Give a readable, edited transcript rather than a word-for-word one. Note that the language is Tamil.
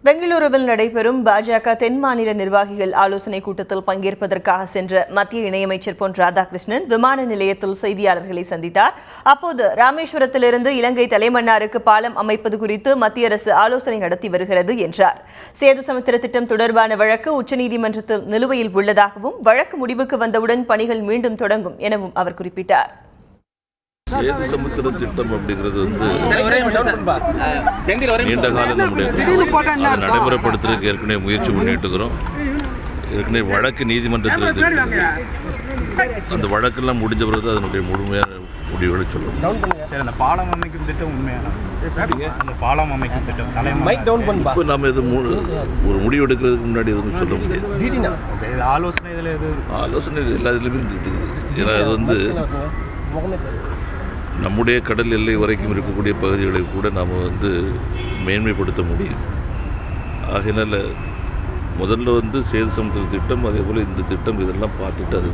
பெங்களூருவில் நடைபெறும் பாஜக தென் மாநில நிர்வாகிகள் ஆலோசனை கூட்டத்தில் பங்கேற்பதற்காக சென்ற மத்திய இணையமைச்சர் பொன் ராதாகிருஷ்ணன் விமான நிலையத்தில் செய்தியாளர்களை சந்தித்தார். அப்போது ராமேஸ்வரத்திலிருந்து இலங்கை தலைமன்னாருக்கு பாலம் அமைப்பது குறித்து மத்திய அரசு ஆலோசனை நடத்தி வருகிறது என்றார். சேது சமுத்திர திட்டம் தொடர்பான வழக்கு உச்சநீதிமன்றத்தில் நிலுவையில் உள்ளதாகவும் வழக்கு முடிவுக்கு வந்தவுடன் பணிகள் மீண்டும் தொடங்கும் எனவும் அவர் குறிப்பிட்டார். சேது சமுத்திர திட்டம் அப்படிங்கிறது நீண்ட காலம் நம்முடைய அதை நடைமுறைப்படுத்துறதுக்கு ஏற்கனவே முயற்சி பண்ணிட்டு இருக்கிறோம். ஏற்கனவே வழக்கு நீதிமன்றத்தில் இருக்கு. அந்த வழக்கெல்லாம் முடிஞ்ச பிறகு அதனுடைய முழுமையான முடிவுகளை சொல்லணும். அந்த பாலம் அமைக்கும் திட்டம் உண்மையான அந்த பாலம் அமைக்கும் திட்டம் இப்போ நம்ம இது ஒரு முடிவு எடுக்கிறதுக்கு முன்னாடி எதுவும் சொல்ல முடியாது. ஆலோசனை எல்லா இதுலையுமே இருக்குது. ஏன்னா அது நம்முடைய கடல் எல்லை வரைக்கும் இருக்கக்கூடிய பகுதிகளை கூட நாம் மேன்மைப்படுத்த முடியும். ஆகையினால முதல்ல சேது சமுத்திர திட்டம், அதே போல் இந்த திட்டம் இதெல்லாம் பார்த்துட்டு அது